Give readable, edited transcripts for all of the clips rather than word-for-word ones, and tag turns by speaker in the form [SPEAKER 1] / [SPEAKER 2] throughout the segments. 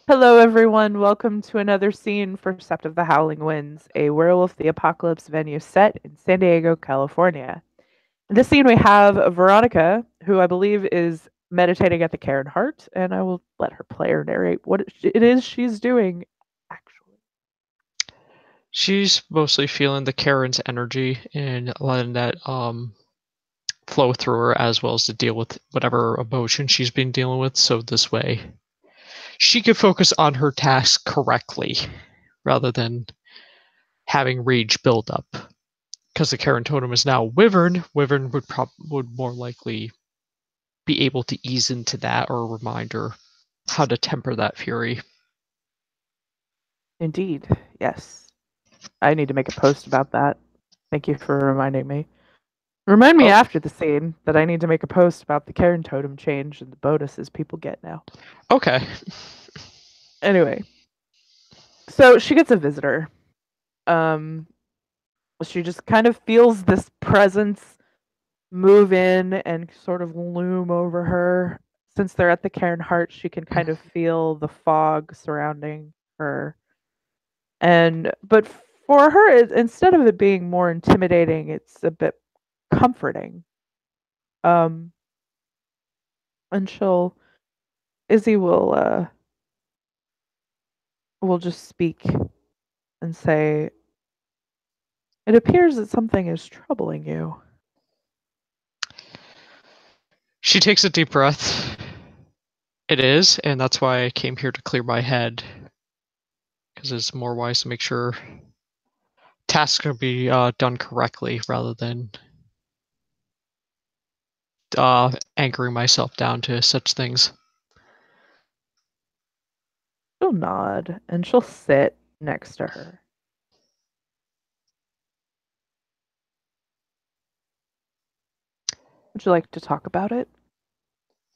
[SPEAKER 1] Hello, everyone. Welcome to another scene for Sept of the Howling Winds, a Werewolf the Apocalypse venue set in San Diego, California. In this scene, we have Veronica, who I believe is meditating at the Karen Heart, and I will let her player narrate what it is she's doing, actually.
[SPEAKER 2] She's mostly feeling the Karen's energy and letting that flow through her as well as to deal with whatever emotion she's been dealing with. So this way she can focus on her task correctly rather than having rage build up. Because the Karen totem is now Wyvern, Wyvern would more likely be able to ease into that or remind her how to temper that fury.
[SPEAKER 1] Indeed, yes. I need to make a post about that. Thank you for reminding me. Remind me
[SPEAKER 2] Oh,
[SPEAKER 1] after the scene that I need to make a post about the Karen totem change and the bonuses people get now.
[SPEAKER 2] okay.
[SPEAKER 1] Anyway, so she gets a visitor. Um, she just kind of feels this presence move in and sort of loom over her. Since they're at the Cairn Heart, she can kind of feel the fog surrounding her. But for her, instead of it being more intimidating, it's a bit comforting. Um, and Izzy will just speak and say, "It appears that something is troubling you."
[SPEAKER 2] She takes a deep breath. It is, and that's why I came here to clear my head. Because it's more wise to make sure tasks can be done correctly rather than anchoring myself down to such things.
[SPEAKER 1] She'll nod and she'll sit next to her. Would you like to talk about it?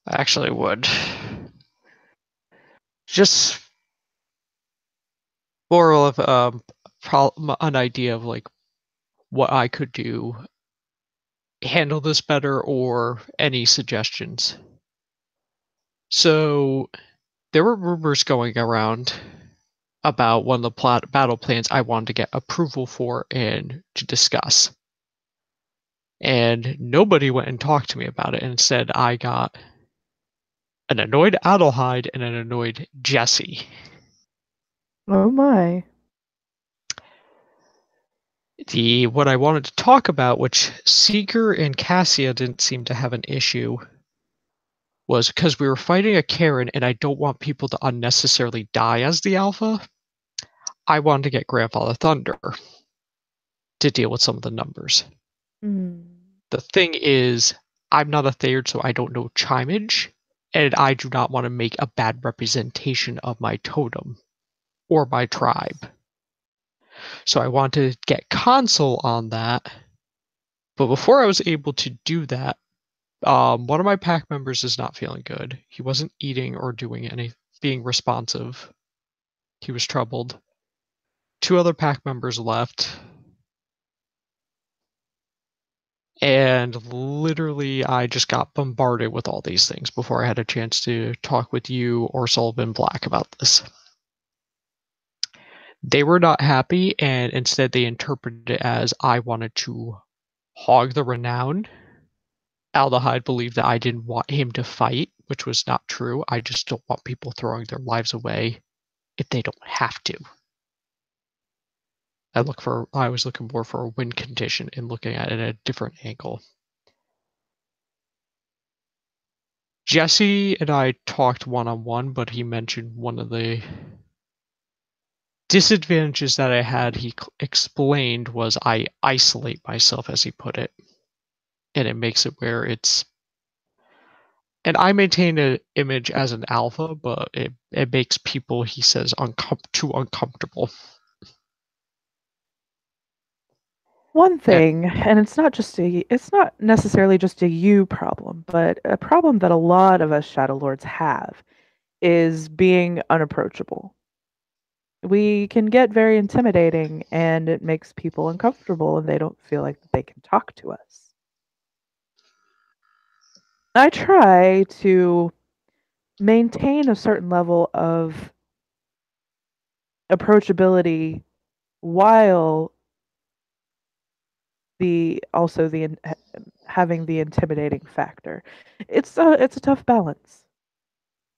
[SPEAKER 2] I actually would. Just more of an idea of like what I could do, handle this better, or any suggestions. So there were rumors going around about one of the battle plans I wanted to get approval for and to discuss. And nobody went and talked to me about it. And instead, I got an annoyed Adelheid and an annoyed Jesse.
[SPEAKER 1] Oh my.
[SPEAKER 2] The what I wanted to talk about, which Seeker and Cassia didn't seem to have an issue, was because we were fighting a Karen, and I don't want people to unnecessarily die as the Alpha. I wanted to get Grandfather Thunder to deal with some of the numbers.
[SPEAKER 1] Hmm.
[SPEAKER 2] The thing is, I'm not a Thayard, so I don't know Chimage, and I do not want to make a bad representation of my totem or my tribe. So I want to get console on that. But before I was able to do that, one of my pack members is not feeling good. He wasn't eating or doing any being responsive. He was troubled. Two other pack members left. And literally, I just got bombarded with all these things before I had a chance to talk with you or Sullivan Black about this. They were not happy, and instead they interpreted it as I wanted to hog the renown. Aldehyde believed that I didn't want him to fight, which was not true. I just don't want people throwing their lives away if they don't have to. I was looking more for a win condition and looking at it at a different angle. Jesse and I talked one-on-one, but he mentioned one of the disadvantages that I had, he explained, was I isolate myself, as he put it. And it makes it where it's. And I maintain an image as an alpha, but it makes people, he says, too uncomfortable.
[SPEAKER 1] One
[SPEAKER 2] And
[SPEAKER 1] thing, and it's not necessarily just a you problem, but a problem that a lot of us Shadow Lords have is being unapproachable. We can get very intimidating and it makes people uncomfortable and they don't feel like they can talk to us. I try to maintain a certain level of approachability while having the intimidating factor. It's a tough balance.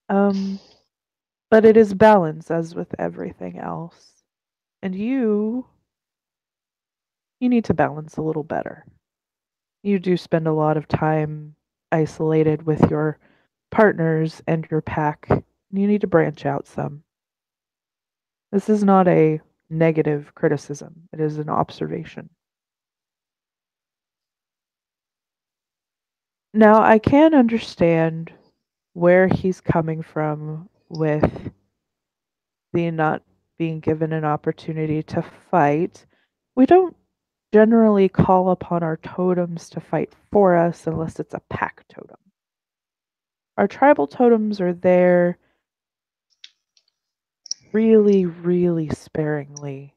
[SPEAKER 1] But it is balance as with everything else. And you need to balance a little better. You do spend a lot of time isolated with your partners and your pack. You need to branch out some. This is not a negative criticism, it is an observation. Now, I can understand where he's coming from with the not being given an opportunity to fight. We don't generally call upon our totems to fight for us unless it's a pack totem. Our tribal totems are there really, really sparingly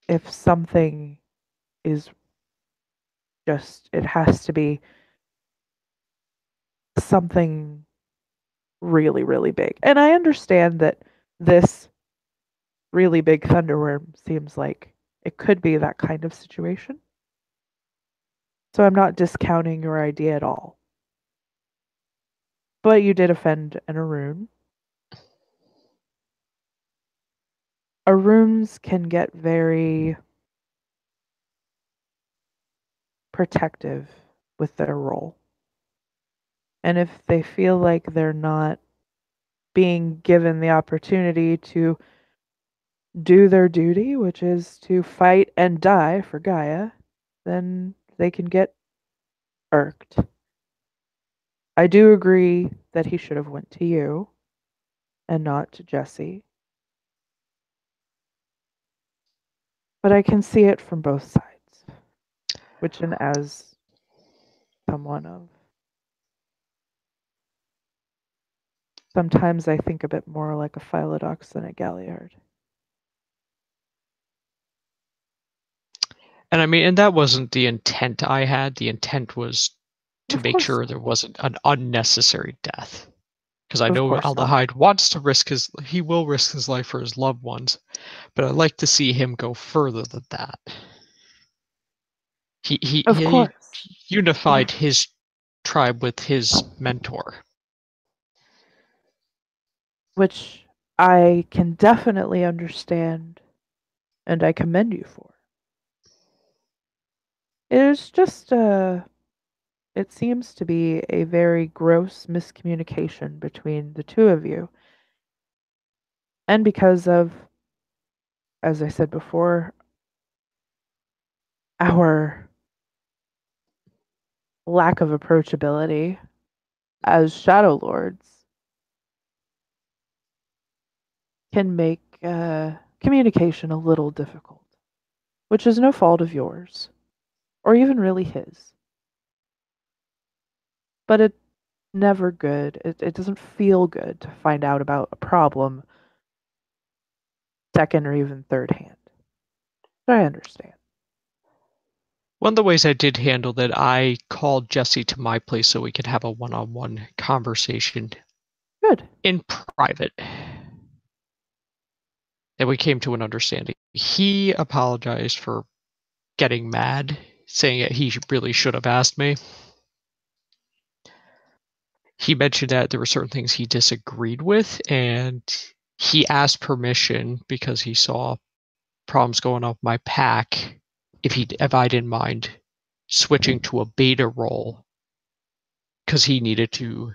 [SPEAKER 1] if something is it has to be something really, really big. And I understand that this really big thunderworm seems like it could be that kind of situation. So I'm not discounting your idea at all. But you did offend an Arun. Aruns can get very protective with their role. And if they feel like they're not being given the opportunity to do their duty, which is to fight and die for Gaia, then they can get irked. I do agree that he should have went to you and not to Jesse. But I can see it from both sides, which, and as someone of, sometimes I think a bit more like a Philodox than a Galliard.
[SPEAKER 2] And I mean, and that wasn't the intent I had. The intent was to
[SPEAKER 1] Of
[SPEAKER 2] make
[SPEAKER 1] course
[SPEAKER 2] sure
[SPEAKER 1] not.
[SPEAKER 2] there wasn't an unnecessary death. Because I
[SPEAKER 1] Of
[SPEAKER 2] know
[SPEAKER 1] course not.
[SPEAKER 2] Aldehide wants to he will risk his life for his loved ones, but I'd like to see him go further than that.
[SPEAKER 1] Of
[SPEAKER 2] He
[SPEAKER 1] course.
[SPEAKER 2] unified his tribe with his mentor.
[SPEAKER 1] Which I can definitely understand and I commend you for. It is just it seems to be a very gross miscommunication between the two of you. And because of, as I said before, our lack of approachability as Shadow Lords can make communication a little difficult, which is no fault of yours, or even really his. But it's never good. It doesn't feel good to find out about a problem second or even third hand. But I understand.
[SPEAKER 2] One of the ways I did handle that, I called Jesse to my place so we could have a one-on-one conversation
[SPEAKER 1] Good.
[SPEAKER 2] in private. And we came to an understanding. He apologized for getting mad, saying that he really should have asked me. He mentioned that there were certain things he disagreed with, and he asked permission because he saw problems going on with my pack if I didn't mind switching to a beta role, because he needed to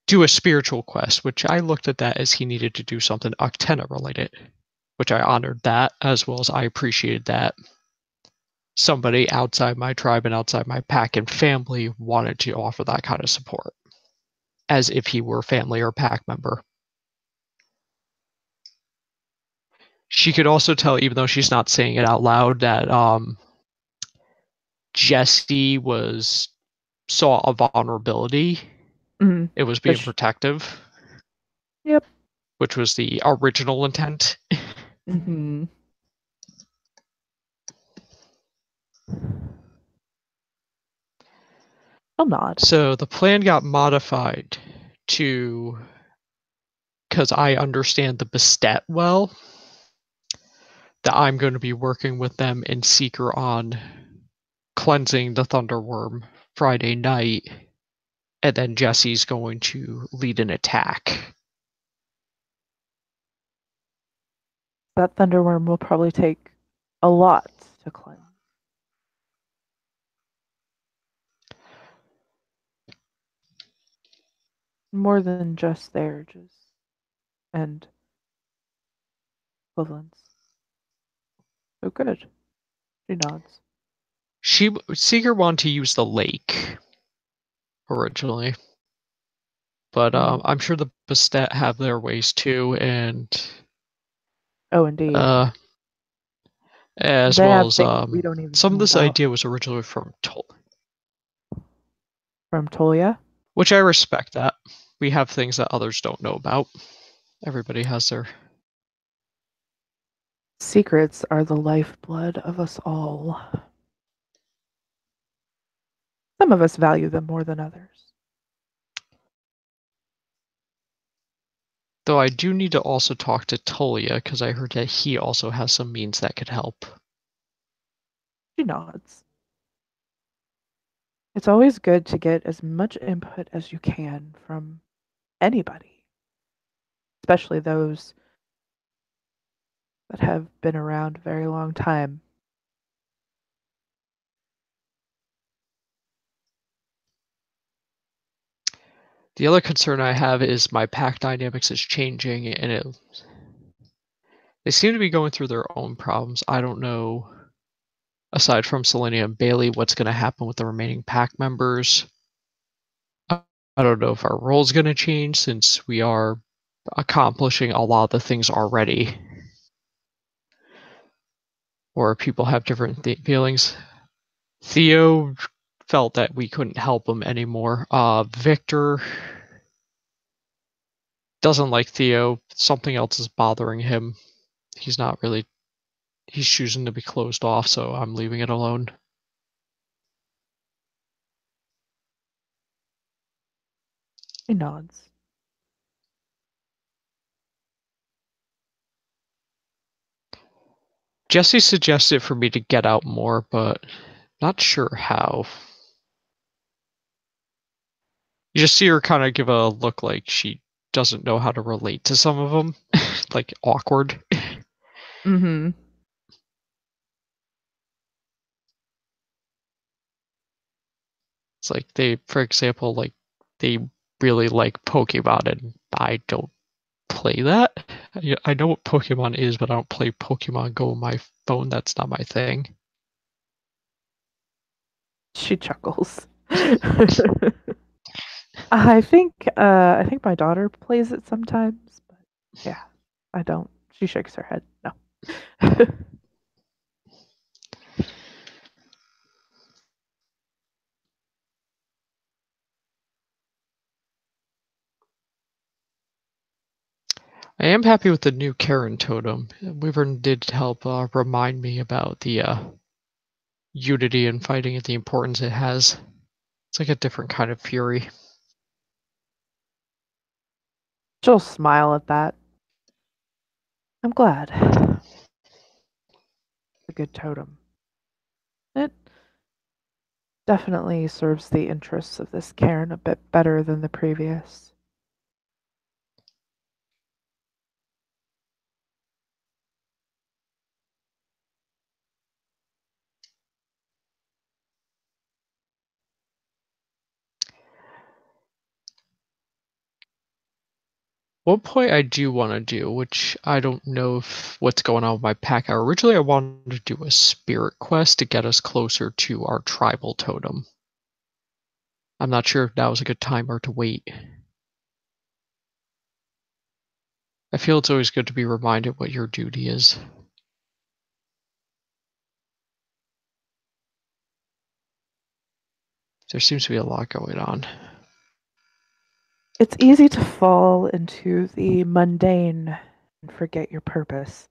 [SPEAKER 2] do a spiritual quest, which I looked at that as he needed to do something Octena related, which I honored that, as well as I appreciated that somebody outside my tribe and outside my pack and family wanted to offer that kind of support, as if he were family or pack member. She could also tell, even though she's not saying it out loud, that Jesse saw a vulnerability.
[SPEAKER 1] Mm-hmm.
[SPEAKER 2] It was being protective.
[SPEAKER 1] Yep.
[SPEAKER 2] Which was the original intent.
[SPEAKER 1] Mm-hmm. I'll nod.
[SPEAKER 2] So the plan got modified to because I understand the Bastet well, that I'm going to be working with them in Seeker on cleansing the Thunderworm Friday night, and then Jesse's going to lead an attack.
[SPEAKER 1] That Thunderworm will probably take a lot to cleanse. More than just their urges and equivalents. So good. She nods.
[SPEAKER 2] Seeker wanted to use the lake originally, but I'm sure the Bastet have their ways too, and
[SPEAKER 1] oh, indeed.
[SPEAKER 2] As
[SPEAKER 1] they
[SPEAKER 2] well
[SPEAKER 1] have
[SPEAKER 2] as
[SPEAKER 1] things we don't even
[SPEAKER 2] some of
[SPEAKER 1] know
[SPEAKER 2] this
[SPEAKER 1] about.
[SPEAKER 2] idea was originally from
[SPEAKER 1] Tolia,
[SPEAKER 2] which I respect that. We have things that others don't know about. Everybody has their
[SPEAKER 1] secrets are the lifeblood of us all. Some of us value them more than others.
[SPEAKER 2] Though I do need to also talk to Tolia, because I heard that he also has some means that could help.
[SPEAKER 1] She nods. It's always good to get as much input as you can from anybody, especially those that have been around a very long time.
[SPEAKER 2] The other concern I have is my pack dynamics is changing, and they seem to be going through their own problems. I don't know, aside from Selenia and Bailey, what's going to happen with the remaining pack members. I don't know if our role's going to change since we are accomplishing a lot of the things already. Or people have different feelings. Theo felt that we couldn't help him anymore. Victor doesn't like Theo. Something else is bothering him. He's choosing to be closed off, so I'm leaving it alone.
[SPEAKER 1] He nods.
[SPEAKER 2] Jesse suggested for me to get out more, but not sure how. You just see her kind of give a look like she doesn't know how to relate to some of them. Like, awkward.
[SPEAKER 1] Mm-hmm.
[SPEAKER 2] It's like for example, like they really like Pokemon, and I don't play that. I know what Pokemon is, but I don't play Pokemon Go on my phone. That's not my thing.
[SPEAKER 1] She chuckles. I think my daughter plays it sometimes, but yeah, I don't. She shakes her head. No.
[SPEAKER 2] I am happy with the new Karen totem. Wyvern did help remind me about the unity and fighting and the importance it has. It's like a different kind of fury.
[SPEAKER 1] She'll smile at that. I'm glad. A good totem. It definitely serves the interests of this cairn a bit better than the previous.
[SPEAKER 2] One point I do want to do, which I don't know what's going on with my pack. Originally, I wanted to do a spirit quest to get us closer to our tribal totem. I'm not sure if that was a good time or to wait. I feel it's always good to be reminded what your duty is. There seems to be a lot going on.
[SPEAKER 1] It's easy to fall into the mundane and forget your purpose.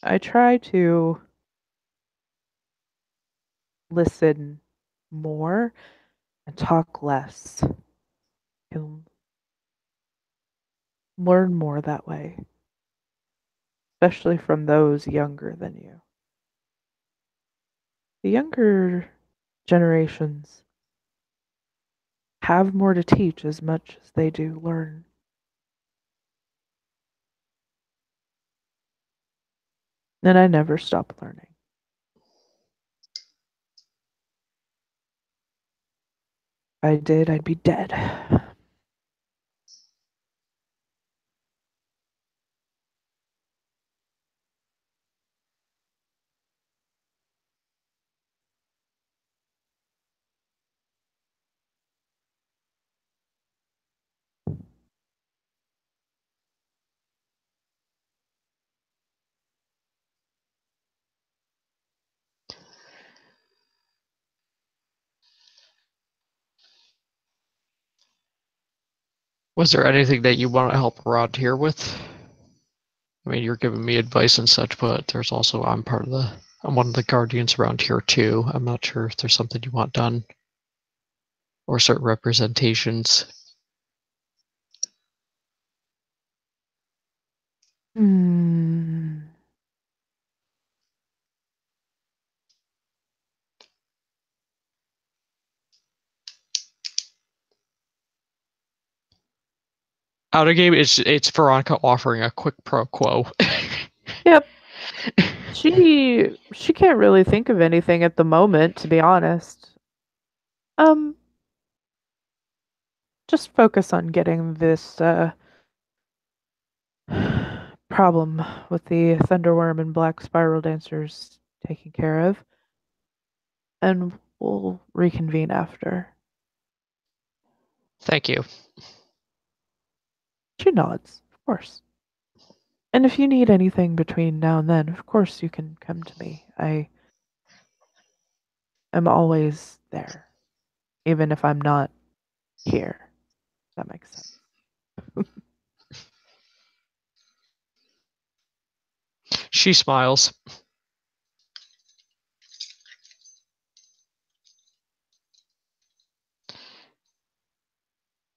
[SPEAKER 1] I try to listen more and talk less. learn more that way, especially from those younger than you. The younger generations have more to teach as much as they do learn. And I never stop learning. If I did, I'd be dead.
[SPEAKER 2] Was there anything that you want to help around here with? I mean, you're giving me advice and such, but there's also I'm one of the guardians around here too. I'm not sure if there's something you want done or certain representations.
[SPEAKER 1] Hmm.
[SPEAKER 2] Out of game, it's Veronica offering a quick pro quo.
[SPEAKER 1] Yep. She can't really think of anything at the moment, to be honest. Um, just focus on getting this problem with the Thunderworm and Black Spiral Dancers taken care of, and we'll reconvene after.
[SPEAKER 2] Thank you.
[SPEAKER 1] She nods, of course. And if you need anything between now and then, of course you can come to me. I am always there, even if I'm not here. That makes sense.
[SPEAKER 2] She smiles.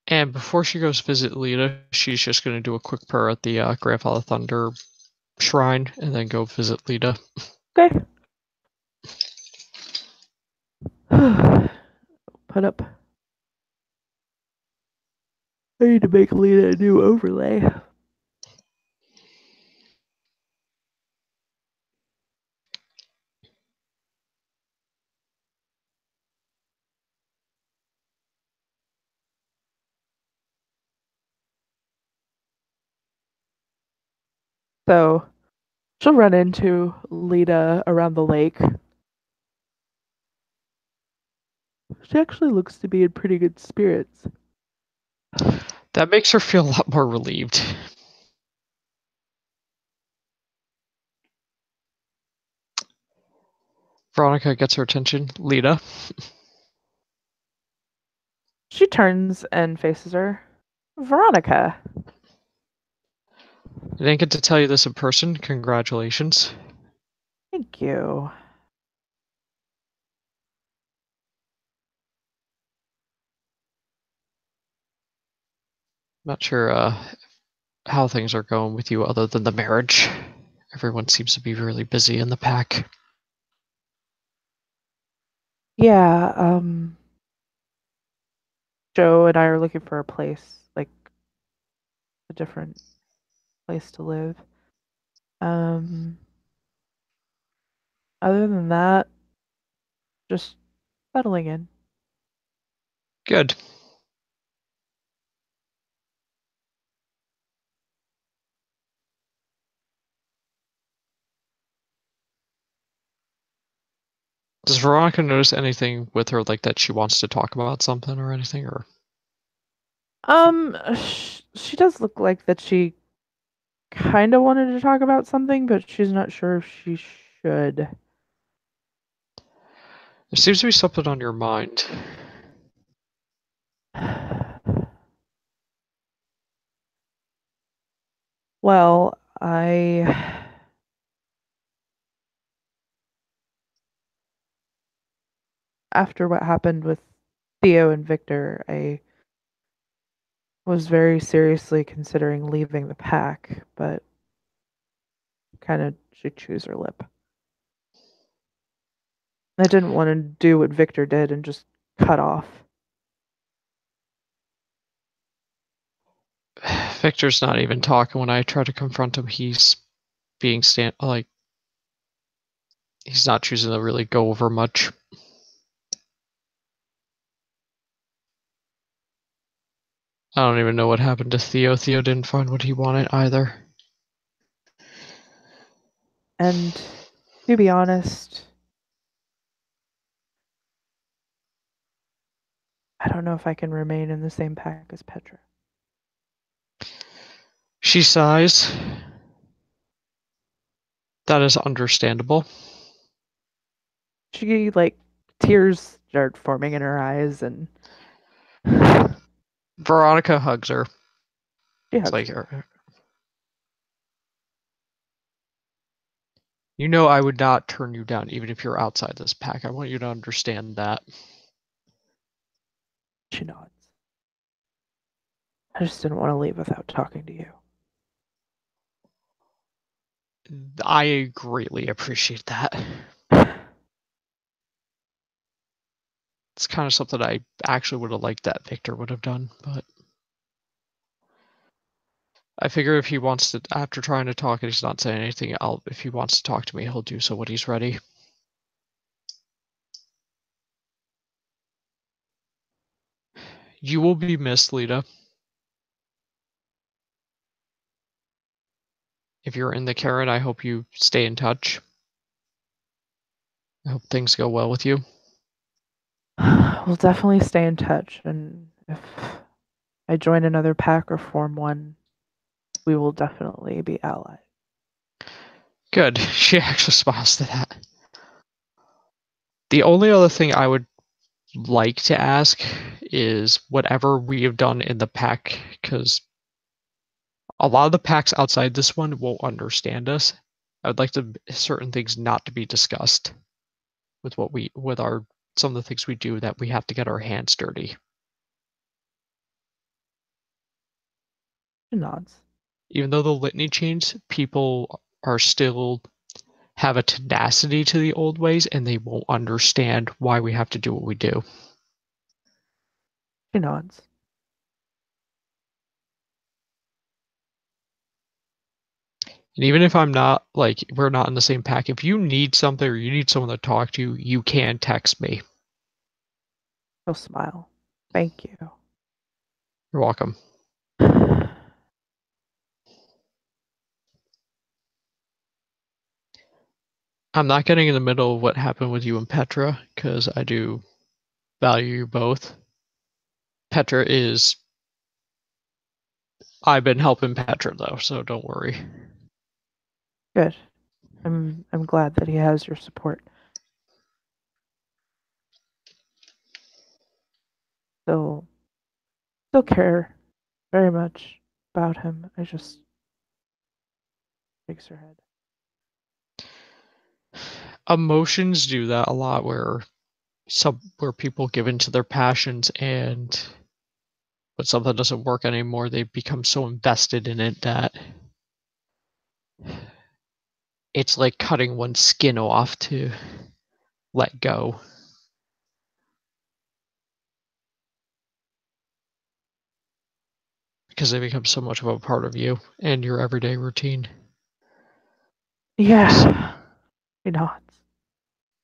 [SPEAKER 2] And before she goes visit Lita, she's just going to do a quick prayer at the Grandfather Thunder shrine and then go visit Lita.
[SPEAKER 1] Okay. Put up. I need to make Lita a new overlay. So she'll run into Lita around the lake. She actually looks to be in pretty good spirits.
[SPEAKER 2] That makes her feel a lot more relieved. Veronica gets her attention. Lita.
[SPEAKER 1] She turns and faces her. Veronica.
[SPEAKER 2] I didn't get to tell you this in person. Congratulations.
[SPEAKER 1] Thank you.
[SPEAKER 2] Not sure how things are going with you other than the marriage. Everyone seems to be really busy in the pack.
[SPEAKER 1] Yeah, Joe and I are looking for a place, like a different place to live. Um, Other than that, just settling in.
[SPEAKER 2] Good. Does Veronica notice anything with her like that she wants to talk about something or anything? Or
[SPEAKER 1] She does look like that she kind of wanted to talk about something, but she's not sure if she should.
[SPEAKER 2] there seems to be something on your mind.
[SPEAKER 1] Well, I after what happened with Theo and Victor, I was very seriously considering leaving the pack, but kind of should choose her lip. I didn't want to do what Victor did and just cut off.
[SPEAKER 2] Victor's not even talking when I try to confront him. He's being he's not choosing to really go over much. I don't even know what happened to Theo. Theo didn't find what he wanted either.
[SPEAKER 1] And to be honest, I don't know if I can remain in the same pack as Petra.
[SPEAKER 2] She sighs. That is understandable.
[SPEAKER 1] She, like, tears start forming in her eyes, and
[SPEAKER 2] Veronica hugs her.
[SPEAKER 1] she
[SPEAKER 2] It's
[SPEAKER 1] hugs
[SPEAKER 2] like,
[SPEAKER 1] her.
[SPEAKER 2] you know, I would not turn you down even if you're outside this pack. I want you to understand that.
[SPEAKER 1] She nods. I just didn't want to leave without talking to you.
[SPEAKER 2] I greatly appreciate that. It's kind of something I actually would have liked that Victor would have done, but I figure if he wants to, after trying to talk and he's not saying anything, if he wants to talk to me, he'll do so when he's ready. You will be missed, Lita. If you're in the Karen, I hope you stay in touch. I hope things go well with you.
[SPEAKER 1] We'll definitely stay in touch, and if I join another pack or form one, we will definitely be allies.
[SPEAKER 2] Good. She actually smiles to that. The only other thing I would like to ask is whatever we have done in the pack, because a lot of the packs outside this one won't understand us. I would like certain things not to be discussed with some of the things we do that we have to get our hands dirty.
[SPEAKER 1] She nods.
[SPEAKER 2] Even though the litany changes, people are still have a tenacity to the old ways and they won't understand why we have to do what we do.
[SPEAKER 1] She nods.
[SPEAKER 2] And even if I'm not, like, we're not in the same pack, if you need something or you need someone to talk to, you can text me.
[SPEAKER 1] She'll smile. Thank you.
[SPEAKER 2] You're welcome. I'm not getting in the middle of what happened with you and Petra, because I do value you both. Petra is. I've been helping Petra, though, so don't worry.
[SPEAKER 1] Good. I'm glad that he has your support. Still care very much about him. I just shakes her head.
[SPEAKER 2] Emotions do that a lot, where people give into their passions, and when something doesn't work anymore, they become so invested in it that it's like cutting one's skin off to let go. Because they become so much of a part of you and your everyday routine.
[SPEAKER 1] Yeah. He nods.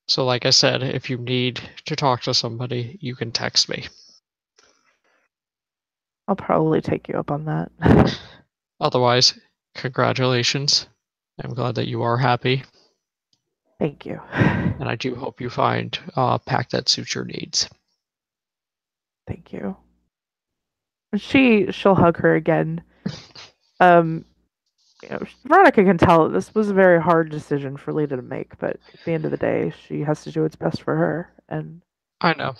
[SPEAKER 2] So like I said, if you need to talk to somebody, you can text me.
[SPEAKER 1] I'll probably take you up on that.
[SPEAKER 2] Otherwise, congratulations. I'm glad that you are happy.
[SPEAKER 1] Thank you.
[SPEAKER 2] And I do hope you find a pack that suits your needs.
[SPEAKER 1] Thank you. She'll hug her again. You know, Veronica can tell that this was a very hard decision for Lita to make, but at the end of the day, she has to do what's best for her. And
[SPEAKER 2] I know.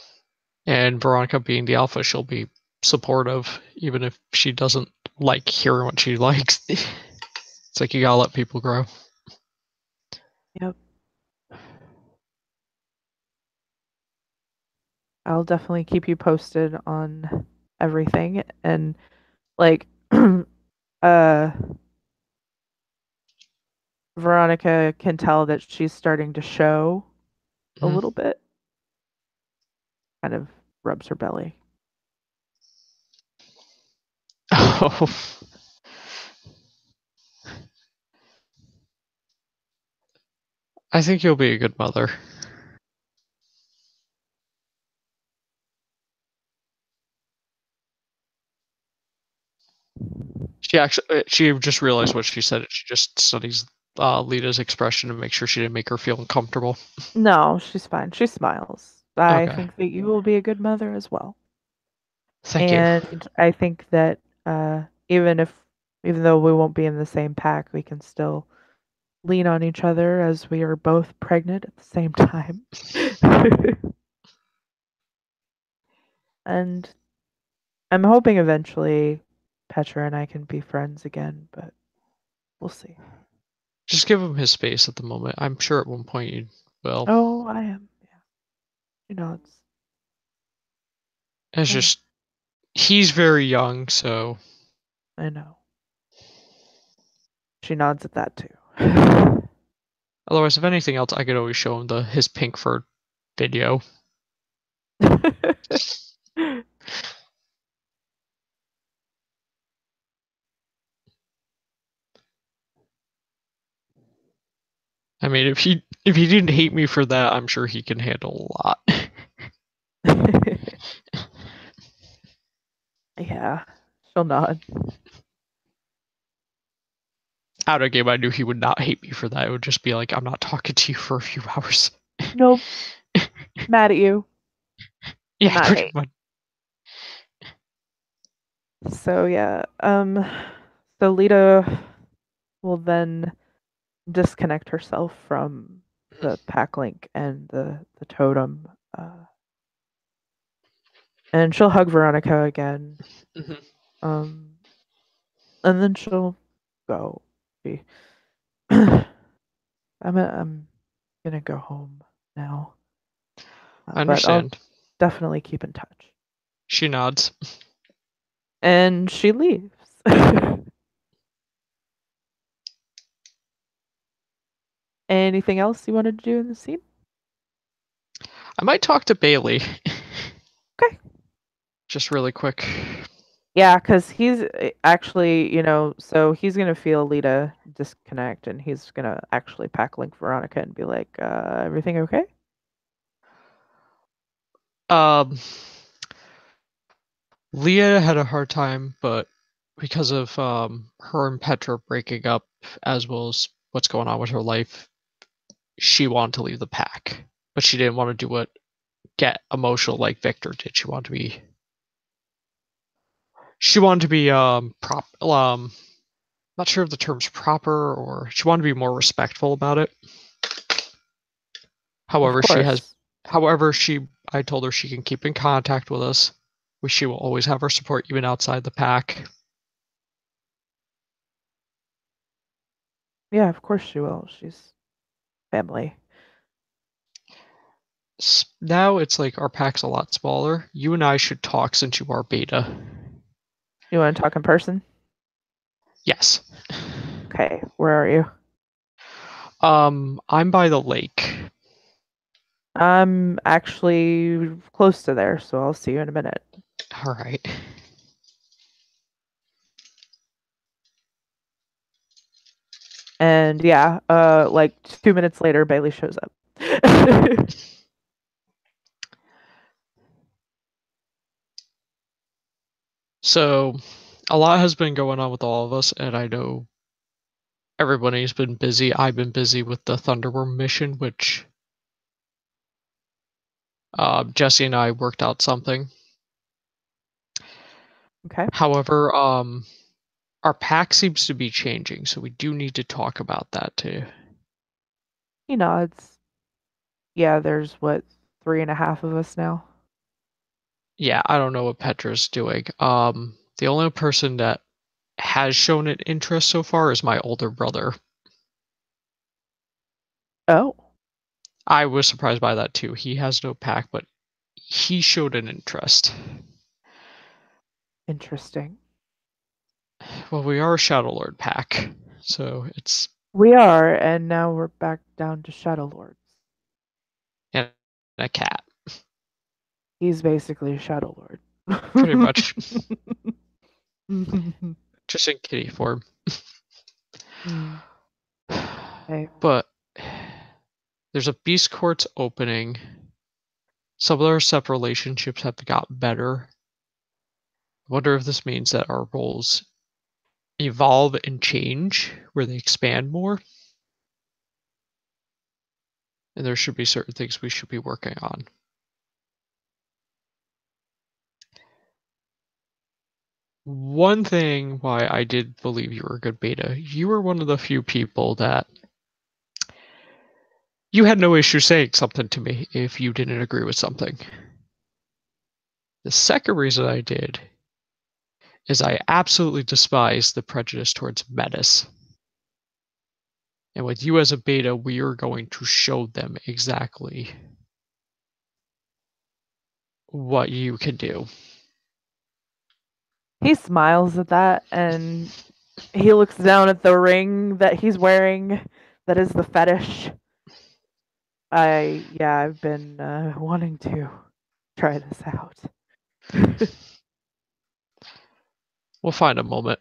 [SPEAKER 2] And Veronica being the alpha, she'll be supportive, even if she doesn't like hearing what she likes. It's like you gotta let people grow.
[SPEAKER 1] yep, I'll definitely keep you posted on everything. And like Veronica can tell that she's starting to show a
[SPEAKER 2] Mhm.
[SPEAKER 1] little bit. Kind of rubs her belly.
[SPEAKER 2] Oh, I think you'll be a good mother. She just realized what she said. She just studies Lita's expression to make sure she didn't make her feel uncomfortable.
[SPEAKER 1] No, she's fine. She smiles. I
[SPEAKER 2] Okay,
[SPEAKER 1] think that you will be a good mother as well.
[SPEAKER 2] thank you.
[SPEAKER 1] And I think that even though we won't be in the same pack, we can still lean on each other as we are both pregnant at the same time. And I'm hoping eventually Petra and I can be friends again, but we'll see.
[SPEAKER 2] Just give him his space at the moment. I'm sure at one point you will.
[SPEAKER 1] Oh, I am. Yeah. You know,
[SPEAKER 2] It's
[SPEAKER 1] uh,
[SPEAKER 2] just he's very young, so
[SPEAKER 1] I know. She nods at that too.
[SPEAKER 2] otherwise, if anything else, I could always show him his Pinkford video. I mean, if he didn't hate me for that, I'm sure he can handle a lot.
[SPEAKER 1] Yeah, she'll nod.
[SPEAKER 2] Out of game, I knew he would not hate me for that. It would just be like, I'm not talking to you for a few hours.
[SPEAKER 1] Nope, mad at you, but
[SPEAKER 2] Yeah,
[SPEAKER 1] not
[SPEAKER 2] pretty
[SPEAKER 1] hate.
[SPEAKER 2] much.
[SPEAKER 1] So yeah, so Lita will then disconnect herself from the pack link and the totem, and she'll hug Veronica again,
[SPEAKER 2] Mhm.
[SPEAKER 1] um, and then she'll go. She, I'm gonna go home now,
[SPEAKER 2] I
[SPEAKER 1] but I'll
[SPEAKER 2] understand.
[SPEAKER 1] definitely keep in touch.
[SPEAKER 2] She nods.
[SPEAKER 1] And she leaves. Anything else you wanted to do in the scene?
[SPEAKER 2] I might talk to Bailey.
[SPEAKER 1] Okay.
[SPEAKER 2] Just really quick.
[SPEAKER 1] Yeah, because he's actually, so he's gonna feel Lita disconnect, and he's gonna actually pack link Veronica and be like, "Everything okay?"
[SPEAKER 2] Um, Leah had a hard time, but because of her and Petra breaking up, as well as what's going on with her life, she wanted to leave the pack, but she didn't want to do it. Get emotional like Victor did. She wanted to be not sure if the term's proper, or she wanted to be more respectful about it.
[SPEAKER 1] Of
[SPEAKER 2] However, she has
[SPEAKER 1] course.
[SPEAKER 2] however she I told her she can keep in contact with us. She will always have our support even outside the pack.
[SPEAKER 1] Yeah, of course she will. She's family.
[SPEAKER 2] Now it's like our pack's a lot smaller. You and I should talk since you are beta.
[SPEAKER 1] You want to talk in person?
[SPEAKER 2] Yes.
[SPEAKER 1] Okay. Where are you?
[SPEAKER 2] I'm by the lake.
[SPEAKER 1] I'm actually close to there, so I'll see you in a minute.
[SPEAKER 2] All right.
[SPEAKER 1] And yeah, like 2 minutes later, Bailey shows up.
[SPEAKER 2] So, a lot has been going on with all of us, and I know everybody's been busy. I've been busy with the Thunderworm mission, which Jesse and I worked out something.
[SPEAKER 1] Okay.
[SPEAKER 2] However, our pack seems to be changing, so we do need to talk about that too.
[SPEAKER 1] He nods. Yeah, there's what, three and a half of us now?
[SPEAKER 2] Yeah, I don't know what Petra's doing. The only person that has shown an interest so far is my older brother.
[SPEAKER 1] Oh,
[SPEAKER 2] I was surprised by that too. He has no pack, but he showed an interest.
[SPEAKER 1] interesting.
[SPEAKER 2] Well, we are a Shadow Lord pack, so it's
[SPEAKER 1] We are, and now we're back down to Shadow Lords.
[SPEAKER 2] and a cat,
[SPEAKER 1] He's basically a Shadow Lord.
[SPEAKER 2] pretty much, just in kitty form.
[SPEAKER 1] Okay.
[SPEAKER 2] But there's a Beast Courts opening. Some of our sub relationships have got better. I wonder if this means that our roles evolve and change, where they expand more. And there should be certain things we should be working on. One thing why I did believe you were a good beta, you were one of the few people that you had no issue saying something to me if you didn't agree with something. The second reason I did is I absolutely despise the prejudice towards Metis. And with you as a beta, we are going to show them exactly what you can do.
[SPEAKER 1] He smiles at that, and he looks down at the ring that he's wearing that is the fetish. I've been wanting to try this out.
[SPEAKER 2] We'll find a moment.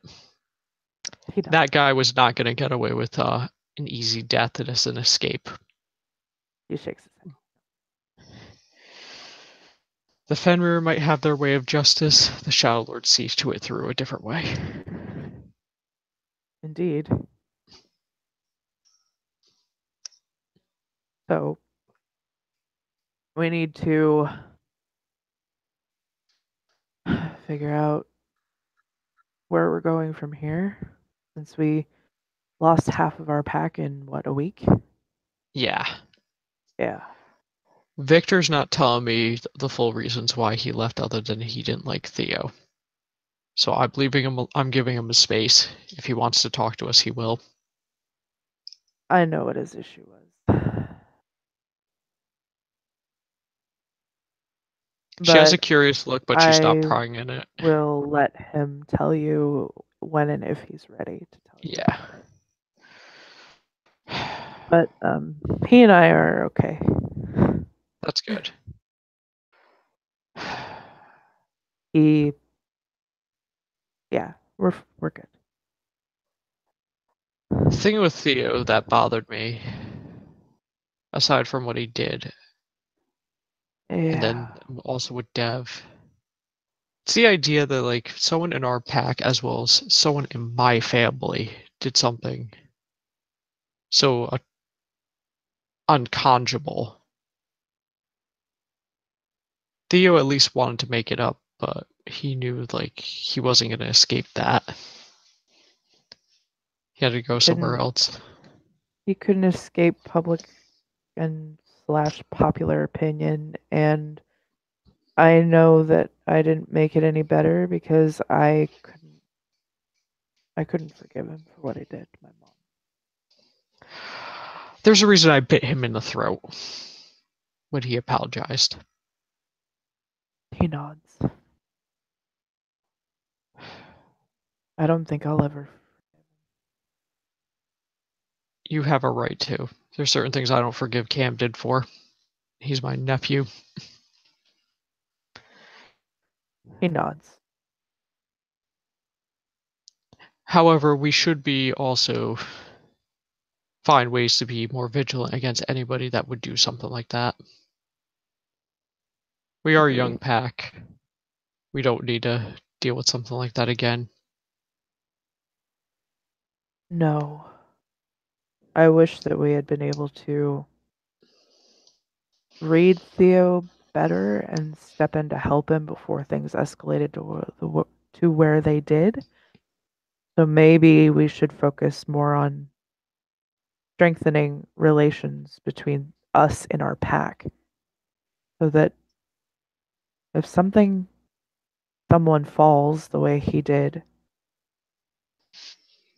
[SPEAKER 1] He does.
[SPEAKER 2] That guy was not going to get away with an easy death as an escape.
[SPEAKER 1] He shakes his head.
[SPEAKER 2] The Fenrir might have their way of justice. The Shadow Lord sees to it through a different way.
[SPEAKER 1] Indeed. So we need to figure out where we're going from here, since we lost half of our pack in what, a week?
[SPEAKER 2] Yeah.
[SPEAKER 1] Yeah.
[SPEAKER 2] Victor's not telling me the full reasons why he left other than he didn't like Theo. So I'm giving him a space. If he wants to talk to us, he will.
[SPEAKER 1] I know what his issue was.
[SPEAKER 2] She has a
[SPEAKER 1] But
[SPEAKER 2] curious look, but she's not
[SPEAKER 1] I
[SPEAKER 2] prying in it.
[SPEAKER 1] will let him tell you when and if he's ready to tell you.
[SPEAKER 2] Yeah.
[SPEAKER 1] But he and I are okay.
[SPEAKER 2] That's good.
[SPEAKER 1] Yeah, we're good.
[SPEAKER 2] The thing with Theo that bothered me, aside from what he did, and then
[SPEAKER 1] Yeah.
[SPEAKER 2] also with Dev, it's the idea that like someone in our pack as well as someone in my family did something so unconjugal. Theo at least wanted to make it up, but he knew like he wasn't going to escape that. He had to go somewhere else.
[SPEAKER 1] He couldn't escape public and slash popular opinion, and I know that I didn't make it any better because I couldn't forgive him for what he did to my mom.
[SPEAKER 2] There's a reason I bit him in the throat when he apologized.
[SPEAKER 1] He nods. I don't think I'll ever.
[SPEAKER 2] You have a right to. There's certain things I don't forgive Camden for. He's my nephew.
[SPEAKER 1] He nods.
[SPEAKER 2] However, we should be also find ways to be more vigilant against anybody that would do something like that. We are a young pack. We don't need to deal with something like that again.
[SPEAKER 1] No. I wish that we had been able to read Theo better and step in to help him before things escalated to where they did. So maybe we should focus more on strengthening relations between us and our pack, so that if someone falls the way he did,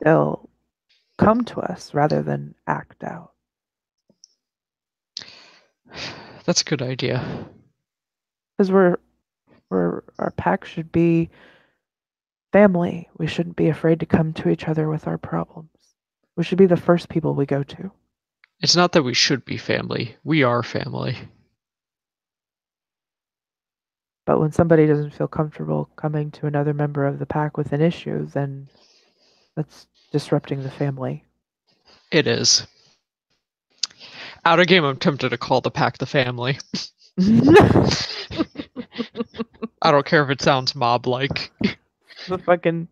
[SPEAKER 1] they'll come to us rather than act out.
[SPEAKER 2] That's a good idea.
[SPEAKER 1] Because our pack should be family. We shouldn't be afraid to come to each other with our problems. We should be the first people we go to.
[SPEAKER 2] It's not that we should be family. We are family.
[SPEAKER 1] But when somebody doesn't feel comfortable coming to another member of the pack with an issue, then that's disrupting the family.
[SPEAKER 2] It is. Out of game, I'm tempted to call the pack the family. I don't care if it sounds mob-like.
[SPEAKER 1] The fucking...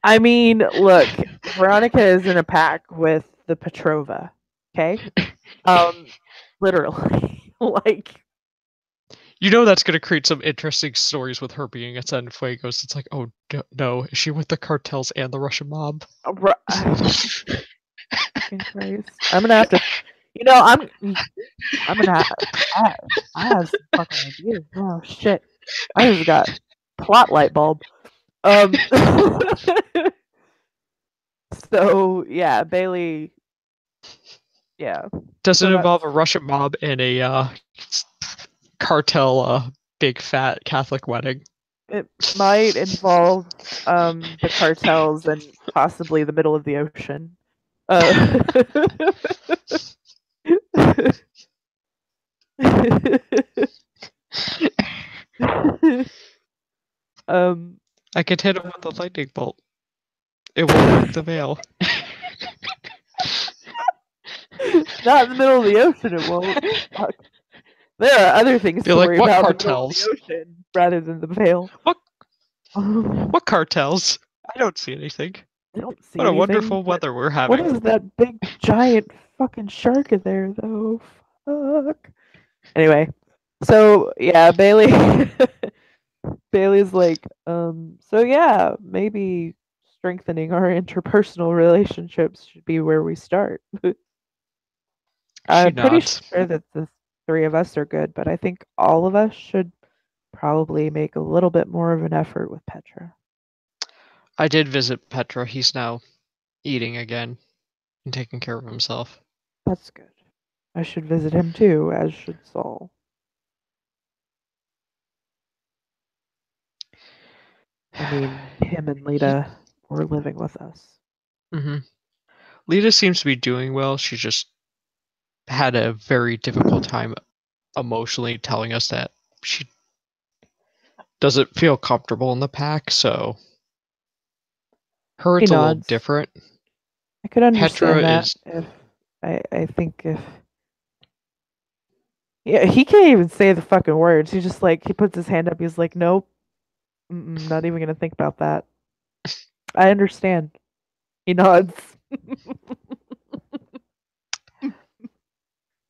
[SPEAKER 1] I mean, look, Veronica is in a pack with the Petrova, okay? Literally. Like...
[SPEAKER 2] You know that's going to create some interesting stories with her being at Cienfuegos. It's like, oh no, is she with the cartels and the Russian mob?
[SPEAKER 1] Fucking Christ. I'm gonna have to... You know, I'm gonna have... I have some fucking ideas. Oh, shit. I just got plot light bulb. So, yeah, Bailey... Yeah.
[SPEAKER 2] Does it
[SPEAKER 1] So
[SPEAKER 2] involve a Russian mob and a cartel big fat Catholic wedding?
[SPEAKER 1] It might involve the cartels and possibly the middle of the ocean.
[SPEAKER 2] I could hit him with a lightning bolt. It won't break the veil.
[SPEAKER 1] Not in the middle of the ocean, it won't. Fuck. There are other things to worry
[SPEAKER 2] what
[SPEAKER 1] about
[SPEAKER 2] cartels?
[SPEAKER 1] In the ocean rather than the veil.
[SPEAKER 2] What cartels? I don't see anything.
[SPEAKER 1] I don't see
[SPEAKER 2] what
[SPEAKER 1] anything,
[SPEAKER 2] a wonderful weather we're having.
[SPEAKER 1] What is that big giant fucking shark in there though? Fuck. Anyway, so yeah, Bailey's like, so yeah, maybe strengthening our interpersonal relationships should be where we start. I'm pretty sure that the three of us are good, but I think all of us should probably make a little bit more of an effort with Petra.
[SPEAKER 2] I did visit Petra. He's now eating again and taking care of himself.
[SPEAKER 1] That's good. I should visit him too, as should Saul. I mean, him and Lita were living with us.
[SPEAKER 2] Mm-hmm. Lita seems to be doing well. She just had a very difficult time emotionally telling us that she doesn't feel comfortable in the pack, so her it's a little different.
[SPEAKER 1] I could understand that if I think if he can't even say the fucking words. He's just like, he puts his hand up, he's like, nope. Not even gonna think about that. I understand. He nods.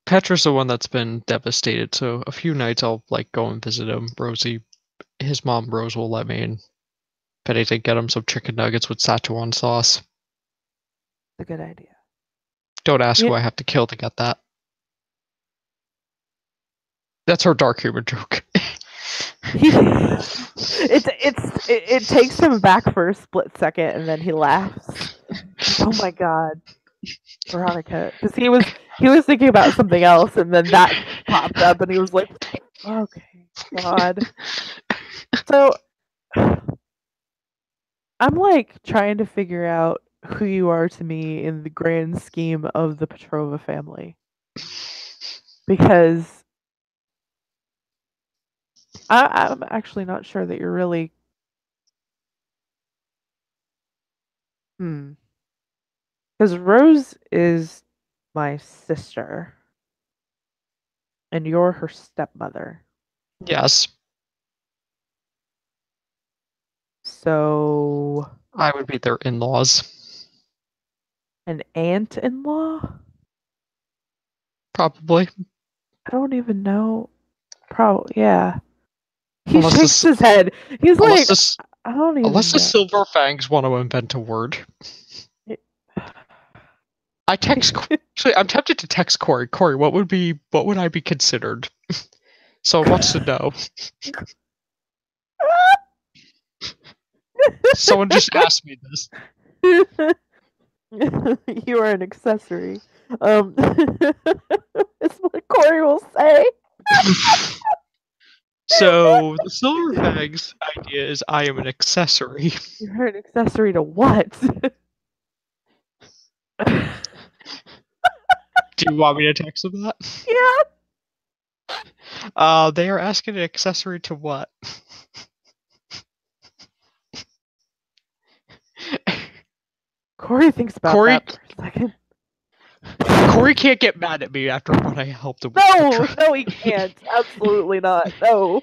[SPEAKER 2] Petra's the one that's been devastated, so a few nights I'll like go and visit him. Rosie, his mom Rose will let me, and if anything, get him some chicken nuggets with Szechuan sauce.
[SPEAKER 1] A good idea.
[SPEAKER 2] Don't ask who I have to kill to get that. That's her dark humor joke.
[SPEAKER 1] It takes him back for a split second, and then he laughs. Oh my god, Veronica, because he was thinking about something else, and then that popped up, and he was like, "Okay, God." So I'm like trying to figure out who you are to me in the grand scheme of the Petrova family, because I'm actually not sure that you're really. Because Rose is my sister, and you're her stepmother.
[SPEAKER 2] Yes.
[SPEAKER 1] So
[SPEAKER 2] I would be their in-laws.
[SPEAKER 1] An aunt-in-law?
[SPEAKER 2] Probably.
[SPEAKER 1] I don't even know. Probably, yeah. He shakes his head. He's like, I don't even know.
[SPEAKER 2] Unless the Silver Fangs want to invent a word. Actually, I'm tempted to text Corey. Corey, what would I be considered? Someone wants to know. Someone just asked me this.
[SPEAKER 1] You are an accessory. That's what Corey will say.
[SPEAKER 2] So the silver fag's idea is I am an accessory.
[SPEAKER 1] You're an accessory to what?
[SPEAKER 2] Do you want me to text them that?
[SPEAKER 1] Yeah.
[SPEAKER 2] They are asking an accessory to what?
[SPEAKER 1] Corey thinks about
[SPEAKER 2] Corey-
[SPEAKER 1] that for a second.
[SPEAKER 2] Corey can't get mad at me after what I helped him with.
[SPEAKER 1] No, he can't. Absolutely not. No.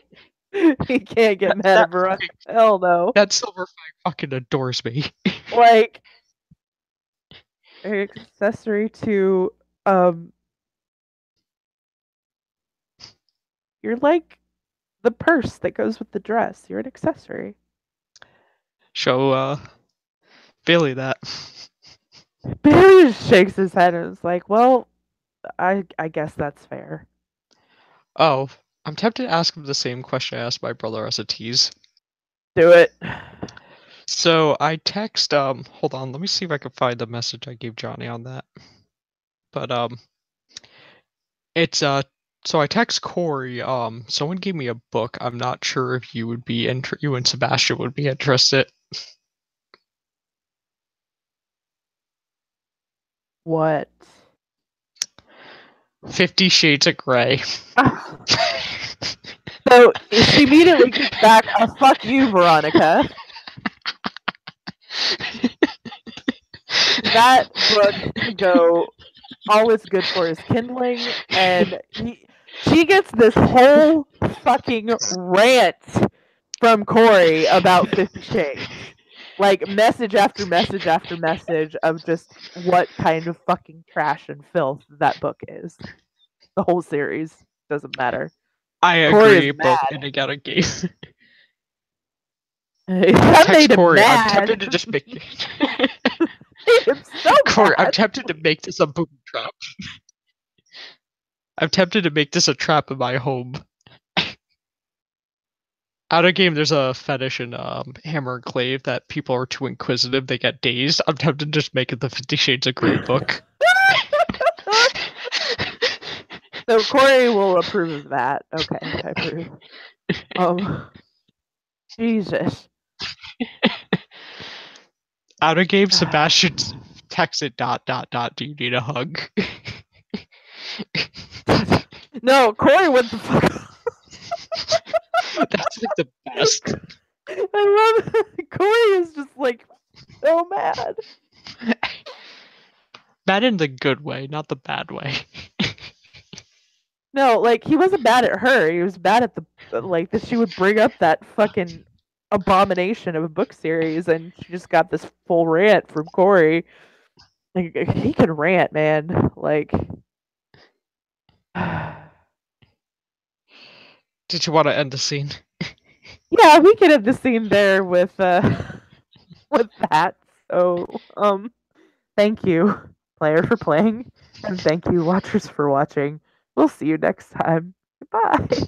[SPEAKER 1] He can't get mad at Veronica. Hell no.
[SPEAKER 2] That silver fag fucking adores me.
[SPEAKER 1] Like, an accessory to, you're like the purse that goes with the dress. You're an accessory.
[SPEAKER 2] Show, Bailey that.
[SPEAKER 1] Bailey just shakes his head and is like, well, I guess that's fair.
[SPEAKER 2] Oh, I'm tempted to ask him the same question I asked my brother as a tease.
[SPEAKER 1] Do it.
[SPEAKER 2] So I text, hold on, let me see if I can find the message I gave Johnny on that. But, it's, so I text Corey, someone gave me a book. I'm not sure if you would be, you and Sebastian would be interested.
[SPEAKER 1] What?
[SPEAKER 2] 50 Shades of Grey.
[SPEAKER 1] So she immediately gets back, fuck you, Veronica. That book can go, all it's good for is kindling, and she gets this whole fucking rant from Corey about 50 Shades. Like, message after message after message of just what kind of fucking trash and filth that book is. The whole series. Doesn't matter.
[SPEAKER 2] I
[SPEAKER 1] Corey
[SPEAKER 2] agree,
[SPEAKER 1] is
[SPEAKER 2] but
[SPEAKER 1] mad.
[SPEAKER 2] I got a game.
[SPEAKER 1] That
[SPEAKER 2] Text
[SPEAKER 1] made him
[SPEAKER 2] Corey, I'm
[SPEAKER 1] mad.
[SPEAKER 2] tempted to just make
[SPEAKER 1] Made him so
[SPEAKER 2] Corey, I'm
[SPEAKER 1] mad.
[SPEAKER 2] tempted to make this a booby trap. I'm tempted to make this a trap in my home. Out of game, there's a fetish in Hammer and Clave that people are too inquisitive, they get dazed. I'm tempted to just make it the 50 Shades of Grey book.
[SPEAKER 1] So Corey will approve of that. Okay, I approve. Jesus.
[SPEAKER 2] Out of game, Sebastian texted ... Do you need a hug?
[SPEAKER 1] No, Corey, what the fuck?
[SPEAKER 2] That's like the best.
[SPEAKER 1] I love it. Corey is just like so mad.
[SPEAKER 2] Mad in the good way, not the bad way.
[SPEAKER 1] No, like he wasn't mad at her. He was mad at the like that she would bring up that fucking abomination of a book series, and she just got this full rant from Corey. Like, he can rant, man. Like,
[SPEAKER 2] Did you want to end the scene?
[SPEAKER 1] yeah, we could end the scene there with with that. So, thank you, player, for playing, and thank you, watchers, for watching. We'll see you next time. Goodbye.